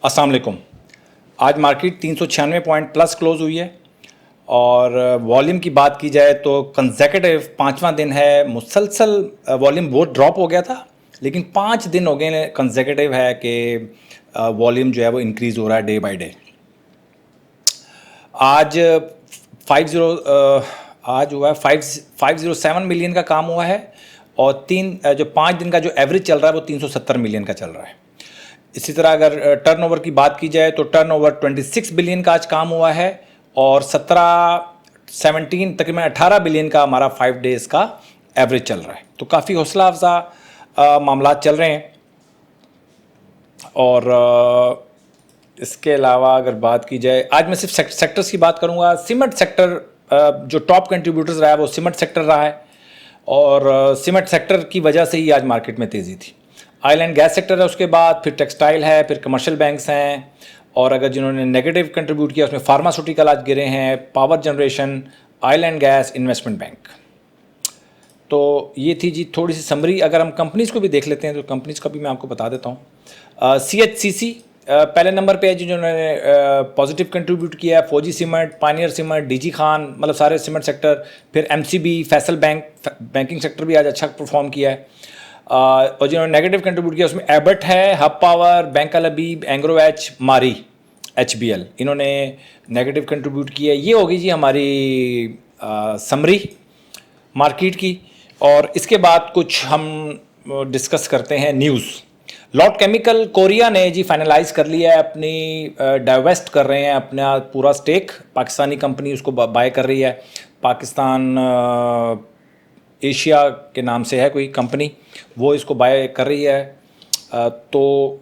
अस्सलाम वालेकुम। आज मार्केट 396 पॉइंट प्लस क्लोज हुई है और वॉल्यूम की बात की जाए तो कंसेक्यूटिव पाँचवां दिन है। मुसलसल वॉल्यूम बहुत ड्रॉप हो गया था, लेकिन 5 दिन हो गए कंसेक्यूटिव है कि वॉल्यूम जो है वो इंक्रीज़ हो रहा है डे बाय डे। आज 507 मिलियन का काम हुआ है और जो 5 दिन का जो एवरेज चल रहा है वो 370 मिलियन का चल रहा है। इसी तरह अगर टर्नओवर की बात की जाए तो टर्नओवर 26 बिलियन का आज काम हुआ है और 17 तकरीबन 18 बिलियन का हमारा 5 डेज़ का एवरेज चल रहा है। तो काफ़ी हौसला अफजा मामला चल रहे हैं। और इसके अलावा अगर बात की जाए, आज मैं सिर्फ सेक्टर्स की बात करूंगा। सीमेंट सेक्टर जो टॉप कंट्रीब्यूटर्स रहा है वो सीमेंट सेक्टर रहा है और सीमेंट सेक्टर की वजह से ही आज मार्केट में तेज़ी थी। ऑयल एंड गैस सेक्टर है, उसके बाद फिर टेक्सटाइल है, फिर कमर्शियल बैंक्स हैं, और अगर जिन्होंने नेगेटिव कंट्रीब्यूट किया उसमें फार्मास्यूटिकल आज गिरे हैं, power generation, oil and gas, investment bank. तो ये थी जी थोड़ी सी समरी। अगर हम कंपनीज़ को भी देख लेते हैं तो कंपनीज़ का भी मैं आपको बता देता हूँ। CHCC पहले नंबर पे है जिन्होंने पॉजिटिव कंट्रीब्यूट किया है। फौजी सीमेंट, पानियर सीमेंट, डीजी खान, मतलब सारे सीमेंट सेक्टर। फिर MCB, Faisal bank, banking sector भी आज अच्छा परफॉर्म किया है। और जिन्होंने नेगेटिव कंट्रीब्यूट किया उसमें एबट है, हब पावर, बैंक अल हबीब, एंग्रो एच, मारी, HBL, इन्होंने नेगेटिव कंट्रीब्यूट किया है। ये होगी जी हमारी समरी मार्केट की। और इसके बाद कुछ हम डिस्कस करते हैं न्यूज़। लॉट केमिकल कोरिया ने जी फाइनलाइज कर लिया है, अपनी डाइवेस्ट कर रहे हैं अपना पूरा स्टेक। पाकिस्तानी कंपनी उसको बाय कर रही है। पाकिस्तान एशिया के नाम से है कोई कंपनी, वो इसको बाय कर रही है। तो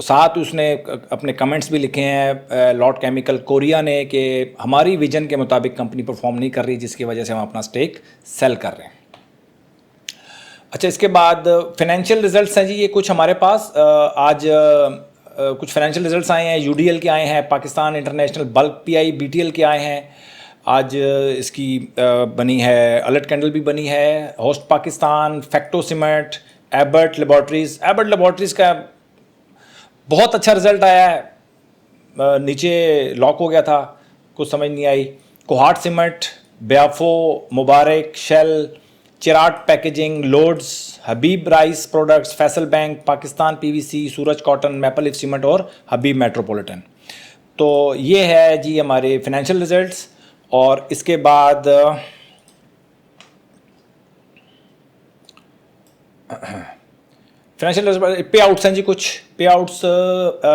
साथ उसने अपने कमेंट्स भी लिखे हैं लॉट केमिकल कोरिया ने कि हमारी विजन के मुताबिक कंपनी परफॉर्म नहीं कर रही, जिसकी वजह से हम अपना स्टेक सेल कर रहे हैं। अच्छा, इसके बाद फाइनेंशियल रिजल्ट्स हैं जी, ये कुछ हमारे पास आज कुछ फाइनेंशियल रिजल्ट्स आए हैं। UDL के आए हैं, Pakistan international bulk PI BTL के आए हैं। आज इसकी बनी है, अलर्ट कैंडल भी बनी है। Hoechst Pakistan, Fecto cement, Abbott laboratories का बहुत अच्छा रिजल्ट आया है। नीचे लॉक हो गया था, कुछ समझ नहीं आई। कोहाट सीमेंट, ब्याफो, Mubarak, Shell, Cherat packaging, Loads, Habib rice products, Faysal bank, Pakistan PVC, Suraj cotton, Maple Leaf cement और हबीब मेट्रोपॉलिटन। तो ये है जी हमारे फाइनेंशियल रिजल्ट्स। और इसके बाद फाइनेंशियल पे आउट्स हैं जी। कुछ पे आउट्स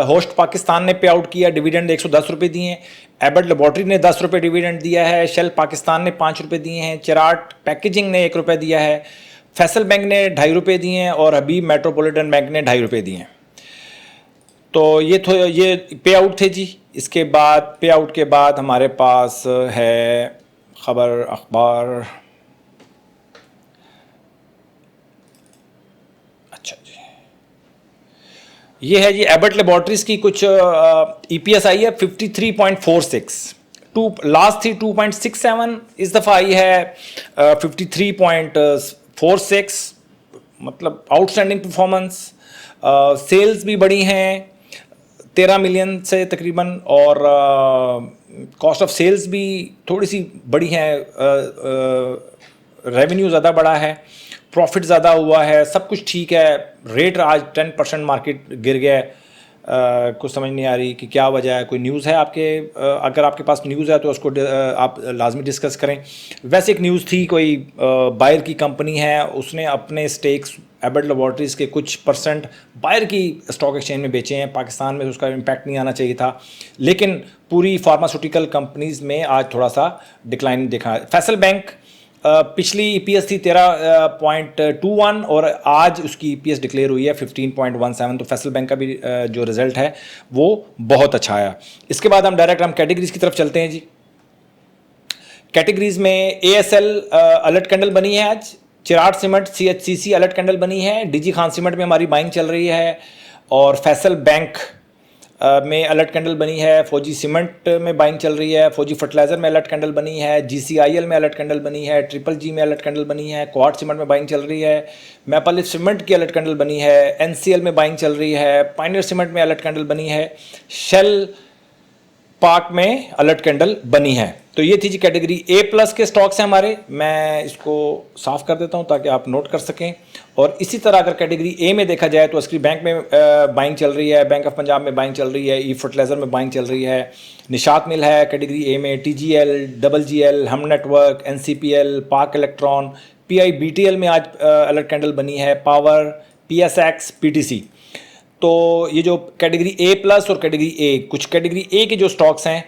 होस्ट पाकिस्तान ने पे आउट किया, डिविडेंड 110 रुपये दिए हैं। एबर्ट लेबॉर्ट्री ने 10 रुपये डिविडेंड दिया है। शेल पाकिस्तान ने 5 रुपये दिए हैं। चिराट पैकेजिंग ने 1 रुपये दिया है। फैसल बैंक ने 2.5 रुपये दिए हैं और हबीब मेट्रोपॉलिटन बैंक ने 2.5 रुपये दिए हैं। तो ये पे आउट थे जी। इसके बाद पे आउट के बाद हमारे पास है खबर अखबार। अच्छा जी, ये है जी एबर्ट लेबॉर्ट्रीज की कुछ EPS आई है 53.46। लास्ट थी 2.67, इस दफ़ा आई है 53.46, मतलब आउटस्टैंडिंग परफॉर्मेंस। सेल्स भी बढ़ी हैं 13 मिलियन से तकरीबन, और कॉस्ट ऑफ सेल्स भी थोड़ी सी बढ़ी है। रेवेन्यू ज़्यादा बढ़ा है, प्रॉफिट ज़्यादा हुआ है, सब कुछ ठीक है। रेट आज 10% मार्केट गिर गया है। कुछ समझ नहीं आ रही कि क्या वजह है। कोई न्यूज़ है आपके? अगर आपके पास न्यूज़ है तो उसको आप लाजमी डिस्कस करें। वैसे एक न्यूज़ थी, कोई बायर की कंपनी है, उसने अपने स्टेक्स एबर्ट लेबॉर्ट्रीज़ के कुछ परसेंट बायर की स्टॉक एक्सचेंज में बेचे हैं। पाकिस्तान में उसका इम्पैक्ट नहीं आना चाहिए था, लेकिन पूरी फार्मास्यूटिकल कंपनीज़ में आज थोड़ा सा डिक्लाइन देखा। फैसल बैंक पिछली EPS थी 13.21 और आज उसकी EPS डिक्लेयर हुई है 15.17। तो फैसल बैंक का भी जो रिज़ल्ट है वो बहुत अच्छा आया। इसके बाद हम डायरेक्ट कैटेगरीज़ की तरफ चलते हैं जी। कैटेगरीज़ में ASL अलर्ट कैंडल बनी है आज। Cherat cement CHCC alert candle बनी है। DG खान सीमेंट में हमारी बाइंग चल रही है। और फैसल बैंक में अलर्ट कैंडल बनी है, फौजी सीमेंट में बाइंग चल रही है, फौजी फर्टिलाइजर में अलर्ट कैंडल बनी है, GCIL में अलर्ट कैंडल बनी है, ट्रिपल जी में अलर्ट कैंडल बनी है, क्वार्ट सीमेंट में बाइंग चल रही है, मैपल लीफ सीमेंट की अलर्ट कैंडल बनी है, NCL में बाइंग चल रही है, पायनियर सीमेंट में अलर्ट कैंडल बनी है, शेल पार्क में अलर्ट कैंडल बनी है। तो ये थी जी कैटेगरी A+ के स्टॉक्स हैं हमारे। मैं इसको साफ कर देता हूं ताकि आप नोट कर सकें। और इसी तरह अगर कैटेगरी A में देखा जाए तो अस्करी बैंक में बाइंग चल रही है, बैंक ऑफ पंजाब में बाइंग चल रही है, ई फर्टिलाइजर में बाइंग चल रही है, निशात मिल है कैटेगरी A में, TGL, GGL, हम network, NCPL, park electron, PIBTL में आज अलर्ट कैंडल बनी है, पावर, PSX, PTC। तो ये जो कैटेगरी A+ और कैटेगरी A, कुछ कैटेगरी A के जो स्टॉक्स हैं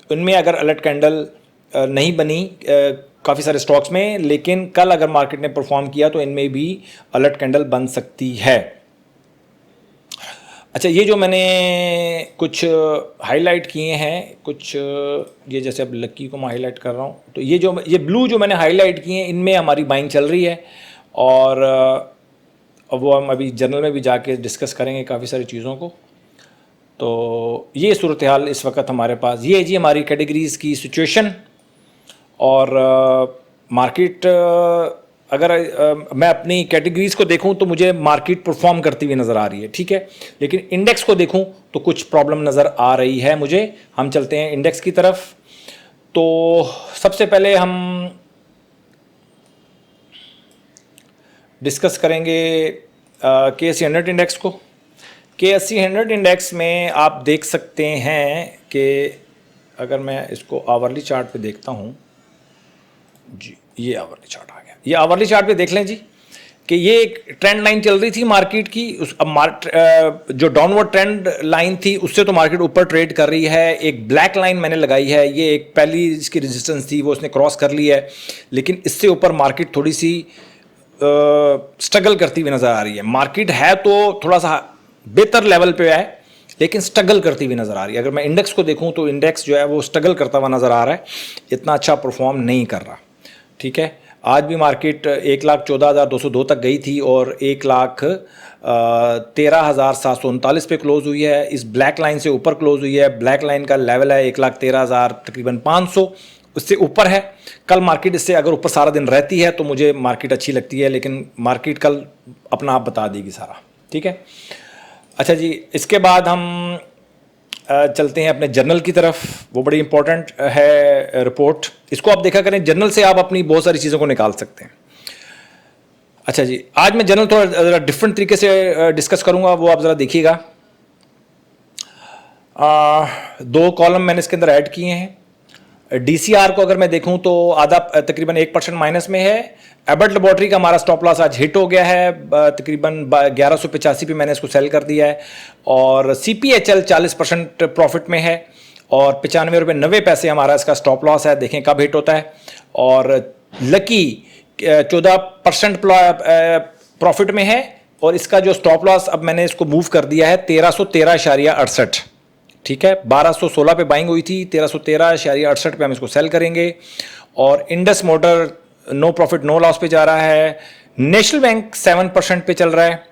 उनमें अगर अलर्ट कैंडल नहीं बनी काफ़ी सारे स्टॉक्स में, लेकिन कल अगर मार्केट ने परफॉर्म किया तो इनमें भी अलर्ट कैंडल बन सकती है। अच्छा, ये जो मैंने कुछ हाईलाइट किए हैं, कुछ ये जैसे अब लक्की को मैं हाईलाइट कर रहा हूँ, तो ये ब्लू जो मैंने हाईलाइट किए हैं इनमें हमारी बाइंग चल रही है। और अब वो हम अभी जर्नल में भी जाके डिस्कस करेंगे काफ़ी सारी चीज़ों को। तो ये सूरत हाल इस वक्त हमारे पास, ये जी हमारी कैटेगरीज़ की सिचुएशन। और मार्केट अगर मैं अपनी कैटेगरीज़ को देखूं तो मुझे मार्केट परफॉर्म करती हुई नज़र आ रही है, ठीक है। लेकिन इंडेक्स को देखूं तो कुछ प्रॉब्लम नज़र आ रही है मुझे। हम चलते हैं इंडेक्स की तरफ। तो सबसे पहले हम डिस्कस करेंगे KSE 100 इंडेक्स को। KSE 100 इंडेक्स में आप देख सकते हैं कि अगर मैं इसको आवरली चार्ट पे देखता हूँ जी, ये आवरली चार्ट आ गया। ये आवरली चार्ट पे देख लें जी कि ये एक ट्रेंड लाइन चल रही थी मार्केट की। जो डाउनवर्ड ट्रेंड लाइन थी उससे तो मार्केट ऊपर ट्रेड कर रही है। एक ब्लैक लाइन मैंने लगाई है, ये एक पहली इसकी रेजिस्टेंस थी, वो उसने क्रॉस कर ली है, लेकिन इससे ऊपर मार्केट थोड़ी सी स्ट्रगल करती हुई नज़र आ रही है। मार्केट है तो थोड़ा सा बेहतर लेवल पे है, लेकिन स्ट्रगल करती हुई नज़र आ रही है। अगर मैं इंडेक्स को देखूं तो इंडेक्स जो है वो स्ट्रगल करता हुआ नज़र आ रहा है, इतना अच्छा परफॉर्म नहीं कर रहा, ठीक है। आज भी मार्केट 1,14,202 तक गई थी और 1,13,739 पे क्लोज हुई है। इस ब्लैक लाइन से ऊपर क्लोज हुई है। ब्लैक लाइन का लेवल है 1,13,000 तकरीबन 500, उससे ऊपर है। कल मार्केट इससे अगर ऊपर सारा दिन रहती है तो मुझे मार्केट अच्छी लगती है, लेकिन मार्केट कल अपना आप बता देगी सारा, ठीक है। अच्छा जी, इसके बाद हम चलते हैं अपने जर्नल की तरफ। वो बड़ी इंपॉर्टेंट है रिपोर्ट, इसको आप देखा करें। जर्नल से आप अपनी बहुत सारी चीज़ों को निकाल सकते हैं। अच्छा जी, आज मैं जर्नल थोड़ा ज़रा डिफरेंट तरीके से डिस्कस करूंगा, वो आप ज़रा देखिएगा। 2 कॉलम मैंने इसके अंदर ऐड किए हैं। DCR को अगर मैं देखूं तो आधा तकरीबन 1% माइनस में है। एबट लेबोरेटरी का हमारा स्टॉप लॉस आज हिट हो गया है, तकरीबन 1185 पे मैंने इसको सेल कर दिया है। और CPHL 40% प्रॉफिट में है और 95 रुपये 90 पैसे हमारा इसका स्टॉप लॉस है। देखें कब हिट होता है। और लकी 14% प्रॉफिट में है और इसका जो स्टॉप लॉस अब मैंने इसको मूव कर दिया है 1313.68, ठीक है। 1216 पे बाइंग हुई थी, 1313.68 पे हम इसको सेल करेंगे। और Indus motor no profit no loss पे जा रहा है। नेशनल बैंक 7% पे चल रहा है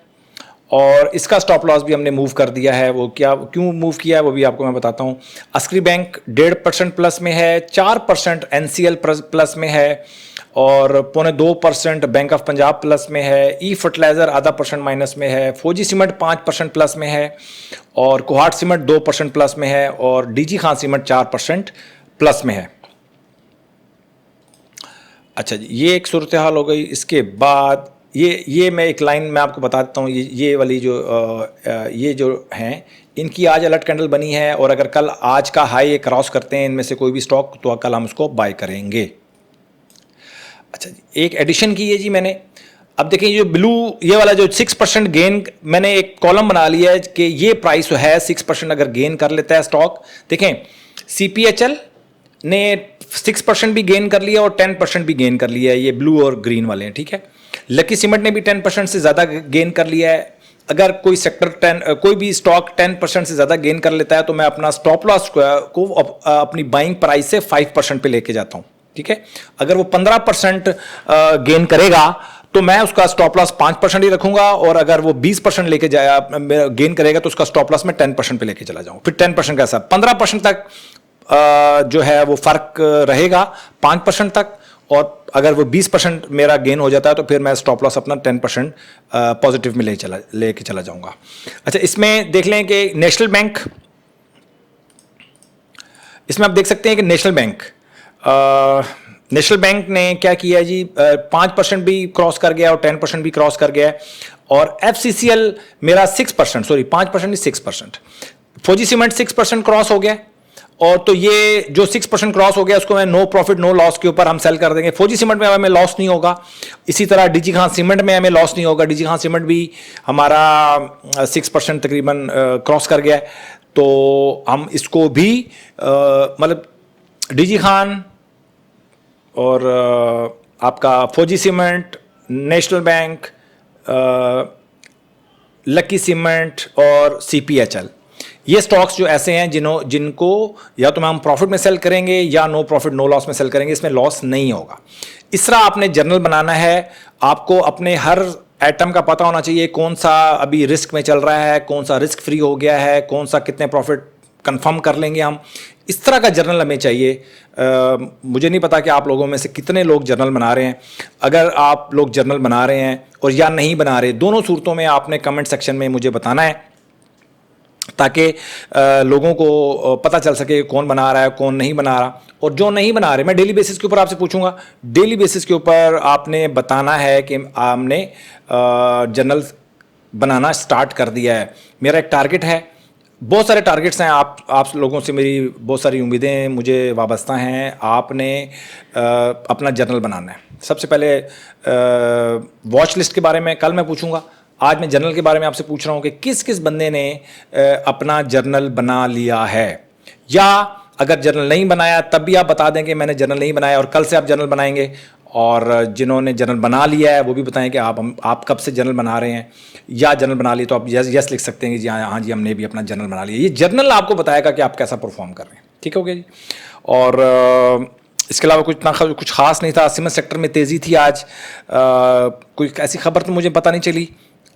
और इसका स्टॉप लॉस भी हमने मूव कर दिया है। वो क्यों मूव किया है वो भी आपको मैं बताता हूँ। अस्करी बैंक 1.5% प्लस में है, 4% NCL प्लस में है और 0.25% बैंक ऑफ पंजाब प्लस में है। ई फर्टिलाइजर आधा % माइनस में है। फौजी सीमेंट 5% प्लस में है और कोहाट सीमेंट 2% प्लस में है और DG खान सीमेंट 4% प्लस में है। अच्छा जी, ये एक सूरत हाल हो गई। इसके बाद ये मैं एक लाइन में आपको बता देता हूँ। ये वाली ये जो हैं इनकी आज अलर्ट कैंडल बनी है और अगर कल आज का हाई ये क्रॉस करते हैं इनमें से कोई भी स्टॉक तो कल हम उसको बाय करेंगे। अच्छा जी, एक एडिशन की है जी मैंने। अब देखें ये ब्लू ये वाला जो 6% गेन, मैंने एक कॉलम बना लिया है कि ये प्राइस है 6% अगर गेन कर लेता है स्टॉक। देखें CPHL ने 6% भी गेन कर लिया और 10% भी गेन कर लिया है, ये ब्लू और ग्रीन वाले हैं, ठीक है। लकी सीमेंट ने भी 10% से ज़्यादा गेन कर लिया है। अगर कोई सेक्टर कोई भी स्टॉक 10% से ज़्यादा गेन कर लेता है तो मैं अपना स्टॉप लॉस को अपनी बाइंग प्राइस से 5% पे लेके जाता हूँ, ठीक है। अगर वो 15% गेन करेगा तो मैं उसका स्टॉप लॉस 5% ही रखूंगा, और अगर वो 20% लेके जाया गेन करेगा तो उसका स्टॉप लॉस मैं 10% पे लेके चला जाऊंगा। फिर 10% कैसा, 15% तक जो है वो फर्क रहेगा 5% तक, और अगर वो 20% मेरा गेन हो जाता है तो फिर मैं स्टॉप लॉस अपना 10% पॉजिटिव में लेके चला जाऊंगा। अच्छा, इसमें देख लें कि नेशनल बैंक, इसमें आप देख सकते हैं कि नेशनल बैंक ने क्या किया जी, 5% भी क्रॉस कर गया और 10% भी क्रॉस कर गया, और FCCL मेरा 6%, सॉरी 5% नहीं 6%, फौजी सीमेंट 6% क्रॉस हो गया, और तो ये जो 6% क्रॉस हो गया उसको मैं नो प्रॉफिट नो लॉस के ऊपर हम सेल कर देंगे। फौजी सीमेंट में हमें लॉस नहीं होगा, इसी तरह डीजी खान सीमेंट में हमें लॉस नहीं होगा। डीजी खान सीमेंट भी हमारा 6% तकरीबन क्रॉस कर गया है, तो हम इसको भी मतलब डीजी खान और आपका फौजी cement, national bank, lucky cement और CPHL, ये स्टॉक्स जो ऐसे हैं जिनको या तो हम प्रॉफिट में सेल करेंगे या नो प्रॉफिट नो लॉस में सेल करेंगे, इसमें लॉस नहीं होगा। इस तरह आपने जर्नल बनाना है, आपको अपने हर आइटम का पता होना चाहिए, कौन सा अभी रिस्क में चल रहा है, कौन सा रिस्क फ्री हो गया है, कौन सा कितने प्रॉफिट कंफर्म कर लेंगे हम। इस तरह का जर्नल हमें चाहिए। मुझे नहीं पता कि आप लोगों में से कितने लोग जर्नल बना रहे हैं। अगर आप लोग जर्नल बना रहे हैं और या नहीं बना रहे, दोनों सूरतों में आपने कमेंट सेक्शन में मुझे बताना है, ताकि लोगों को पता चल सके कौन बना रहा है कौन नहीं बना रहा। और जो नहीं बना रहे, मैं डेली बेसिस के ऊपर आपसे पूछूंगा, डेली बेसिस के ऊपर आपने बताना है कि आपने जर्नल बनाना स्टार्ट कर दिया है। मेरा एक टारगेट है, बहुत सारे टारगेट्स हैं, आप लोगों से मेरी बहुत सारी उम्मीदें मुझे वाबस्ता हैं। आपने अपना जर्नल बनाना है। सबसे पहले वॉच लिस्ट के बारे में कल मैं पूछूंगा, आज मैं जर्नल के बारे में आपसे पूछ रहा हूं कि किस किस बंदे ने अपना जर्नल बना लिया है, या अगर जर्नल नहीं बनाया तब भी आप बता दें कि मैंने जर्नल नहीं बनाया, और कल से आप जर्नल बनाएंगे। और जिन्होंने जर्नल बना लिया है वो भी बताएं कि आप कब से जर्नल बना रहे हैं, या जर्नल बना लिए तो आप यस लिख सकते हैं कि जी हाँ जी हमने भी अपना जर्नल बना लिया। ये जर्नल आपको बताएगा कि आप कैसा परफॉर्म कर रहे हैं। ठीक हो गया जी। और इसके अलावा कुछ खास नहीं था। सीमेंट सेक्टर में तेज़ी थी आज, कोई ऐसी खबर तो मुझे पता नहीं चली,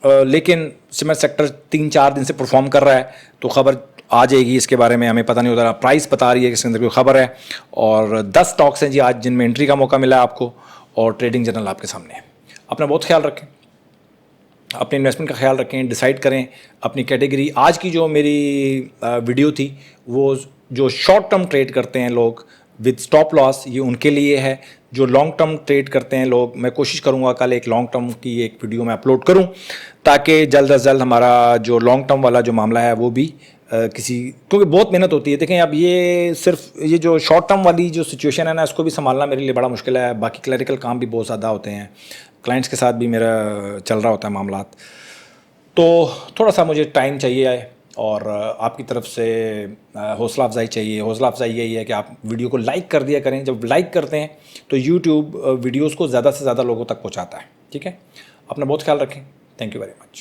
लेकिन सीमेंट सेक्टर 3-4 दिन से परफॉर्म कर रहा है, तो खबर आ जाएगी इसके बारे में, हमें पता नहीं होता। प्राइस बता रही है कि इसके अंदर कोई खबर है। और 10 स्टॉक्स हैं जी आज जिनमें एंट्री का मौका मिला है आपको, और ट्रेडिंग जर्नल आपके सामने है। अपना बहुत ख्याल रखें, अपने इन्वेस्टमेंट का ख्याल रखें, डिसाइड करें अपनी कैटेगरी। आज की जो मेरी वीडियो थी वो जो शॉर्ट टर्म ट्रेड करते हैं लोग विद स्टॉप लॉस, ये उनके लिए है। जो लॉन्ग टर्म ट्रेड करते हैं लोग, मैं कोशिश करूंगा कल एक लॉन्ग टर्म की एक वीडियो मैं अपलोड करूं, ताकि जल्द अज जल्द हमारा जो लॉन्ग टर्म वाला जो मामला है वो भी क्योंकि बहुत मेहनत होती है। देखें, अब ये सिर्फ ये जो शॉर्ट टर्म वाली जो सिचुएशन है ना, इसको भी संभालना मेरे लिए बड़ा मुश्किल है। बाकी क्लरिकल काम भी बहुत ज़्यादा होते हैं, क्लाइंट्स के साथ भी मेरा चल रहा होता है मामला, तो थोड़ा सा मुझे टाइम चाहिए, और आपकी तरफ से हौसला अफजाई चाहिए। हौसला अफजाई यही है कि आप वीडियो को लाइक कर दिया करें। जब लाइक करते हैं तो यूट्यूब वीडियोज़ को ज़्यादा से ज़्यादा लोगों तक पहुँचाता है। ठीक है, अपना बहुत ख्याल रखें। Thank you very much.